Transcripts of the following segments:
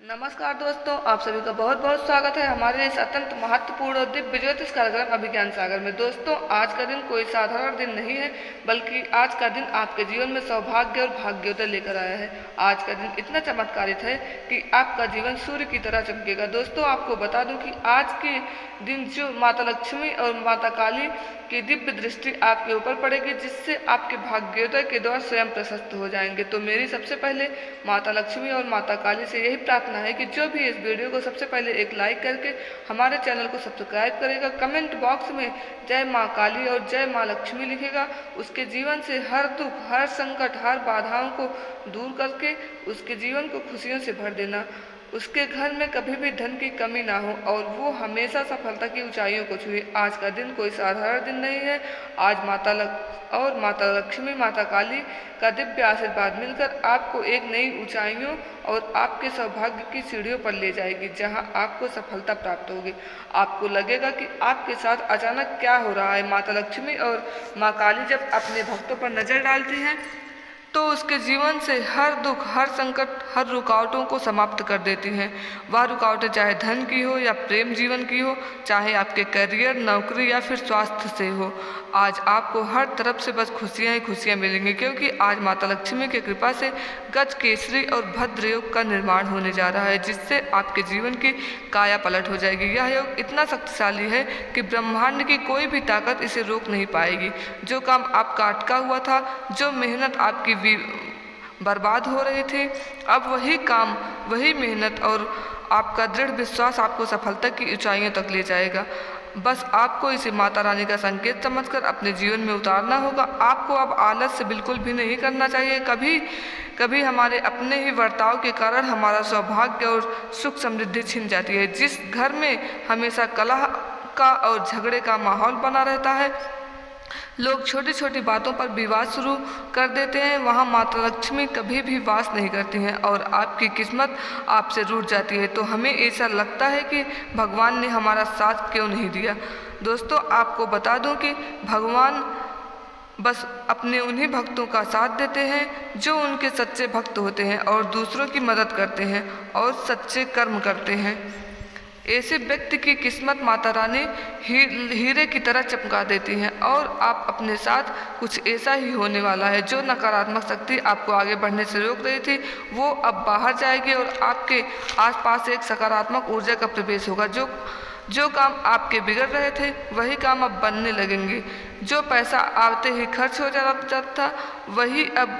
नमस्कार दोस्तों, आप सभी का बहुत बहुत स्वागत है हमारे इस अत्यंत महत्वपूर्ण और दिव्य ज्योतिष कार्यक्रम अभिज्ञान सागर में। दोस्तों, आज का दिन कोई साधारण दिन नहीं है, बल्कि आज का दिन आपके जीवन में सौभाग्य और भाग्योदय लेकर आया है। आज का दिन इतना चमत्कारित है कि आपका जीवन सूर्य की तरह चमकेगा। दोस्तों, आपको बता दूं कि आज के दिन जो माता लक्ष्मी और माता काली की दिव्य दृष्टि आपके ऊपर पड़ेगी, जिससे आपके भाग्योदय के द्वार स्वयं प्रशस्त हो जाएंगे। तो मेरी सबसे पहले माता लक्ष्मी और माता काली से यही प्रार्थना है कि जो भी इस वीडियो को सबसे पहले एक लाइक करके हमारे चैनल को सब्सक्राइब करेगा, कमेंट बॉक्स में जय माँ काली और जय माँ लक्ष्मी लिखेगा, उसके जीवन से हर दुख, हर संकट, हर बाधाओं को दूर करके उसके जीवन को खुशियों से भर देना। उसके घर में कभी भी धन की कमी ना हो और वो हमेशा सफलता की ऊंचाइयों को छुए। आज का दिन कोई साधारण दिन नहीं है। आज माता लक्ष्मी, माता काली का दिव्य आशीर्वाद मिलकर आपको एक नई ऊंचाइयों और आपके सौभाग्य की सीढ़ियों पर ले जाएगी, जहां आपको सफलता प्राप्त होगी। आपको लगेगा कि आपके साथ अचानक क्या हो रहा है। माता लक्ष्मी और माँ काली जब अपने भक्तों पर नजर डालती हैं तो उसके जीवन से हर दुख, हर संकट, हर रुकावटों को समाप्त कर देती हैं। वह रुकावटें चाहे धन की हो या प्रेम जीवन की हो, चाहे आपके करियर, नौकरी या फिर स्वास्थ्य से हो। आज आपको हर तरफ से बस खुशियां ही खुशियां मिलेंगी, क्योंकि आज माता लक्ष्मी की कृपा से गज केसरी और भद्र योग का निर्माण होने जा रहा है, जिससे आपके जीवन की काया पलट हो जाएगी। यह योग इतना शक्तिशाली है कि ब्रह्मांड की कोई भी ताकत इसे रोक नहीं पाएगी। जो काम आपका अटका हुआ था, जो मेहनत आपकी बर्बाद हो रही थी, अब वही काम, वही मेहनत और आपका दृढ़ विश्वास आपको सफलता की ऊंचाइयों तक ले जाएगा। बस आपको इसे माता रानी का संकेत समझकर अपने जीवन में उतारना होगा। आपको अब आलस्य बिल्कुल भी नहीं करना चाहिए। कभी कभी हमारे अपने ही बर्ताव के कारण हमारा सौभाग्य और सुख समृद्धि छिन जाती है। जिस घर में हमेशा कलह का और झगड़े का माहौल बना रहता है, लोग छोटी छोटी बातों पर विवाद शुरू कर देते हैं, वहाँ माता लक्ष्मी कभी भी वास नहीं करती हैं और आपकी किस्मत आपसे रूठ जाती है। तो हमें ऐसा लगता है कि भगवान ने हमारा साथ क्यों नहीं दिया। दोस्तों, आपको बता दूं कि भगवान बस अपने उन्हीं भक्तों का साथ देते हैं जो उनके सच्चे भक्त होते हैं और दूसरों की मदद करते हैं और सच्चे कर्म करते हैं। ऐसे व्यक्ति की किस्मत माता रानी हीरे की तरह चमका देती हैं और आप अपने साथ कुछ ऐसा ही होने वाला है। जो नकारात्मक शक्ति आपको आगे बढ़ने से रोक रही थी, वो अब बाहर जाएगी और आपके आसपास एक सकारात्मक ऊर्जा का प्रवेश होगा। जो काम आपके बिगड़ रहे थे, वही काम अब बनने लगेंगे। जो पैसा आते ही खर्च हो जाता था, वही अब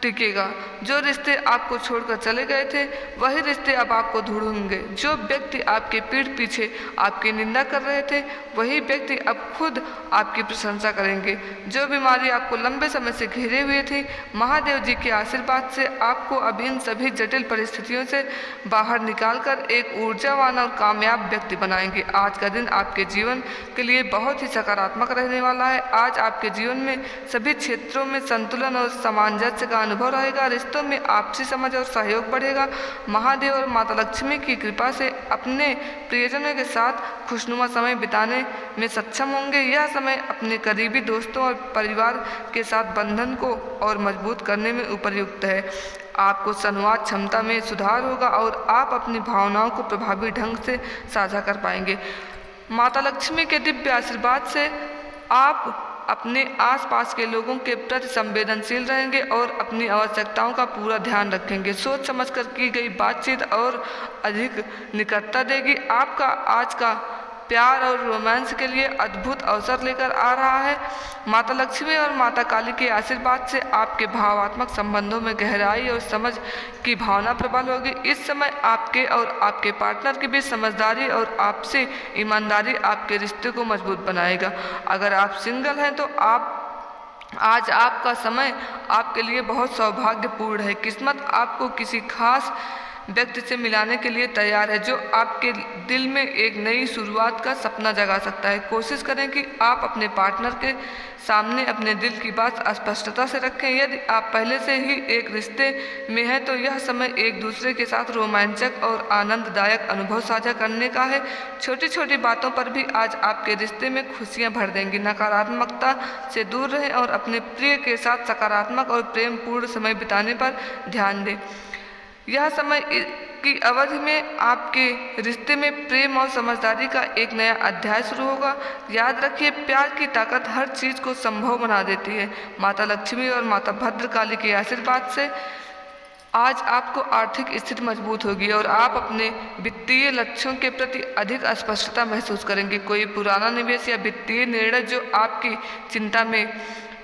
टिकेगा। जो रिश्ते आपको छोड़कर चले गए थे, वही रिश्ते अब आपको ढूंढेंगे। जो व्यक्ति आपके पीठ पीछे आपकी निंदा कर रहे थे, वही व्यक्ति अब खुद आपकी प्रशंसा करेंगे। जो बीमारी आपको लंबे समय से घेरे हुए थी, महादेव जी के आशीर्वाद से आपको अब इन सभी जटिल परिस्थितियों से बाहर निकालकर एक ऊर्जावान और कामयाब व्यक्ति बनाएंगे। आज का दिन आपके जीवन के लिए बहुत ही सकारात्मक रहने वाला है। आज आपके जीवन में सभी क्षेत्रों में संतुलन और सामंजस्य का अनुभव रहेगा। रिश्तों में आपसी समझ और सहयोग बढ़ेगा। महादेव और माता लक्ष्मी की कृपा से अपने प्रियजनों के साथ खुशनुमा समय बिताने में सक्षम होंगे। यह समय अपने करीबी दोस्तों और परिवार के साथ बंधन को और मजबूत करने में उपयुक्त है। आपको संवाद क्षमता में सुधार होगा और आप अपनी भावनाओं को प्रभावी ढंग से साझा कर पाएंगे। माता लक्ष्मी के दिव्य आशीर्वाद से आप अपने आसपास के लोगों के प्रति संवेदनशील रहेंगे और अपनी आवश्यकताओं का पूरा ध्यान रखेंगे। सोच समझकर की गई बातचीत और अधिक निकटता देगी। आपका आज का प्यार और रोमांस के लिए अद्भुत अवसर लेकर आ रहा है। माता लक्ष्मी और माता काली के आशीर्वाद से आपके भावात्मक संबंधों में गहराई और समझ की भावना प्रबल होगी। इस समय आपके और आपके पार्टनर के बीच समझदारी और आपसी ईमानदारी आपके रिश्ते को मजबूत बनाएगा। अगर आप सिंगल हैं तो आज आपका समय आपके लिए बहुत सौभाग्यपूर्ण है। किस्मत आपको किसी खास व्यक्ति से मिलाने के लिए तैयार है, जो आपके दिल में एक नई शुरुआत का सपना जगा सकता है। कोशिश करें कि आप अपने पार्टनर के सामने अपने दिल की बात स्पष्टता से रखें। यदि आप पहले से ही एक रिश्ते में हैं, तो यह समय एक दूसरे के साथ रोमांचक और आनंददायक अनुभव साझा करने का है। छोटी छोटी बातों पर भी आज आपके रिश्ते में खुशियां भर देंगी। नकारात्मकता से दूर रहें और अपने प्रिय के साथ सकारात्मक और प्रेमपूर्ण समय बिताने पर ध्यान दें। यह समय की अवधि में आपके रिश्ते में प्रेम और समझदारी का एक नया अध्याय शुरू होगा। याद रखिए, प्यार की ताकत हर चीज़ को संभव बना देती है। माता लक्ष्मी और माता भद्रकाली के आशीर्वाद से आज आपको आर्थिक स्थिति मजबूत होगी और आप अपने वित्तीय लक्ष्यों के प्रति अधिक स्पष्टता महसूस करेंगे। कोई पुराना निवेश या वित्तीय निर्णय जो आपकी चिंता में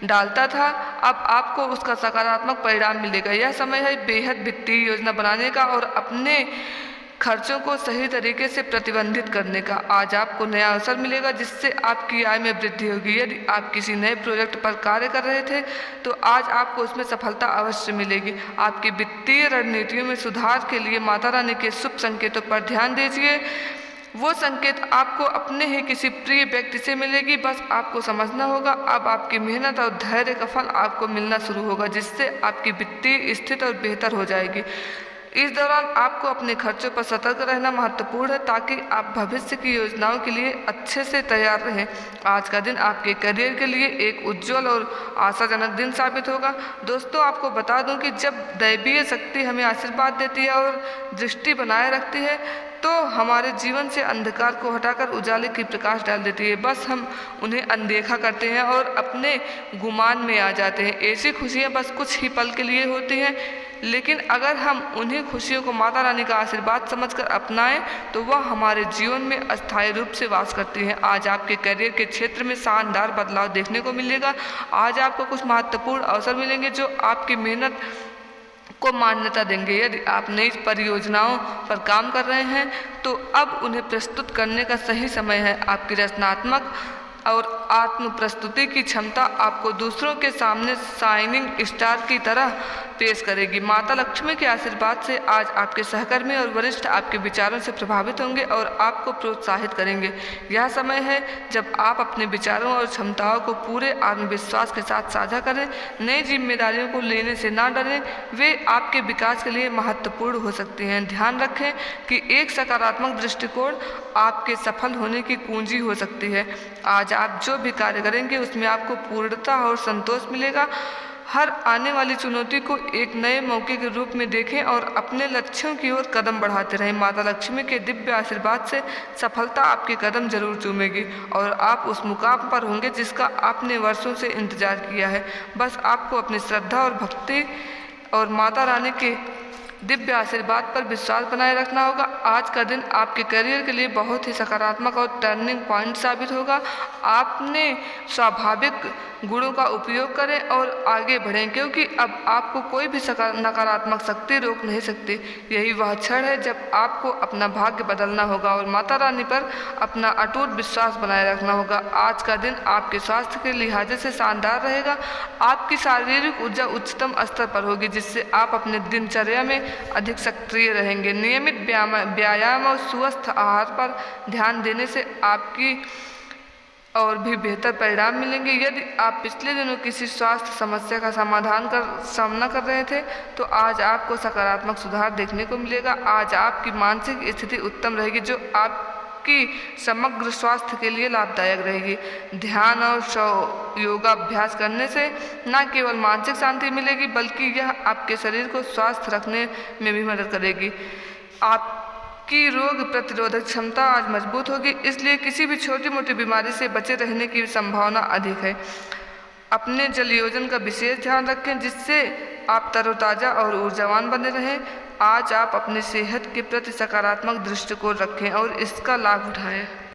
डालता था, अब आपको उसका सकारात्मक परिणाम मिलेगा। यह समय है बेहद वित्तीय योजना बनाने का और अपने खर्चों को सही तरीके से प्रतिबंधित करने का। आज आपको नया अवसर मिलेगा जिससे आपकी आय में वृद्धि होगी। यदि आप किसी नए प्रोजेक्ट पर कार्य कर रहे थे तो आज आपको उसमें सफलता अवश्य मिलेगी। आपकी वित्तीय रणनीतियों में सुधार के लिए माता रानी के शुभ संकेतों पर ध्यान दीजिए। वो संकेत आपको अपने ही किसी प्रिय व्यक्ति से मिलेगी। बस आपको समझना होगा, अब आपकी मेहनत और धैर्य का फल आपको मिलना शुरू होगा, जिससे आपकी वित्तीय स्थिति और बेहतर हो जाएगी। इस दौरान आपको अपने खर्चों पर सतर्क रहना महत्वपूर्ण है ताकि आप भविष्य की योजनाओं के लिए अच्छे से तैयार रहें। आज का दिन आपके करियर के लिए एक उज्जवल और आशाजनक दिन साबित होगा। दोस्तों, आपको बता दूं कि जब दैवीय शक्ति हमें आशीर्वाद देती है और दृष्टि बनाए रखती है तो हमारे जीवन से अंधकार को हटाकर उजाले की प्रकाश डाल देती है। बस हम उन्हें अनदेखा करते हैं और अपने गुमान में आ जाते हैं। ऐसी खुशियाँ बस कुछ ही पल के लिए होती हैं, लेकिन अगर हम उन्हीं खुशियों को माता रानी का आशीर्वाद समझकर अपनाएं तो वह हमारे जीवन में अस्थायी रूप से वास करती हैं। आज आपके करियर के क्षेत्र में शानदार बदलाव देखने को मिलेगा। आज आपको कुछ महत्वपूर्ण अवसर मिलेंगे जो आपकी मेहनत को मान्यता देंगे। यदि आप नई परियोजनाओं पर काम कर रहे हैं तो अब उन्हें प्रस्तुत करने का सही समय है। आपकी रचनात्मक और आत्म प्रस्तुति की क्षमता आपको दूसरों के सामने शाइनिंग स्टार की तरह पेश करेगी। माता लक्ष्मी के आशीर्वाद से आज आपके सहकर्मी और वरिष्ठ आपके विचारों से प्रभावित होंगे और आपको प्रोत्साहित करेंगे। यह समय है जब आप अपने विचारों और क्षमताओं को पूरे आत्मविश्वास के साथ साझा करें। नई जिम्मेदारियों को लेने से ना डरें, वे आपके विकास के लिए महत्वपूर्ण हो सकती हैं। ध्यान रखें कि एक सकारात्मक दृष्टिकोण आपके सफल होने की कुंजी हो सकती है। आज आप जो भी कार्य करेंगे उसमें आपको पूर्णता और संतोष मिलेगा। हर आने वाली चुनौती को एक नए मौके के रूप में देखें और अपने लक्ष्यों की ओर कदम बढ़ाते रहें। माता लक्ष्मी के दिव्य आशीर्वाद से सफलता आपके कदम जरूर चूमेगी और आप उस मुकाम पर होंगे जिसका आपने वर्षों से इंतजार किया है। बस आपको अपनी श्रद्धा और भक्ति और माता रानी के दिव्य आशीर्वाद पर विश्वास बनाए रखना होगा। आज का दिन आपके करियर के लिए बहुत ही सकारात्मक और टर्निंग पॉइंट साबित होगा। आपने स्वाभाविक गुणों का उपयोग करें और आगे बढ़ें, क्योंकि अब आपको कोई भी नकारात्मक शक्ति रोक नहीं सकती। यही वह क्षण है जब आपको अपना भाग्य बदलना होगा और माता रानी पर अपना अटूट विश्वास बनाए रखना होगा। आज का दिन आपके स्वास्थ्य के लिहाज से शानदार रहेगा। आपकी शारीरिक ऊर्जा उच्चतम स्तर पर होगी, जिससे आप अपने दिनचर्या में अधिक सक्रिय रहेंगे। नियमित व्यायाम और स्वस्थ आहार पर ध्यान देने से आपकी और भी बेहतर परिणाम मिलेंगे। यदि आप पिछले दिनों किसी स्वास्थ्य समस्या का सामना कर रहे थे तो आज आपको सकारात्मक सुधार देखने को मिलेगा। आज आपकी मानसिक स्थिति उत्तम रहेगी जो आपकी समग्र स्वास्थ्य के लिए लाभदायक रहेगी। ध्यान और योगाभ्यास करने से न केवल मानसिक शांति मिलेगी बल्कि यह आपके शरीर को स्वस्थ रखने में भी मदद करेगी। आपकी रोग प्रतिरोधक क्षमता आज मजबूत होगी, इसलिए किसी भी छोटी मोटी बीमारी से बचे रहने की संभावना अधिक है। अपने जल योजन का विशेष ध्यान रखें जिससे आप तरोताज़ा और ऊर्जावान बने रहें। आज आप अपनी सेहत के प्रति सकारात्मक दृष्टिकोण रखें और इसका लाभ उठाएं।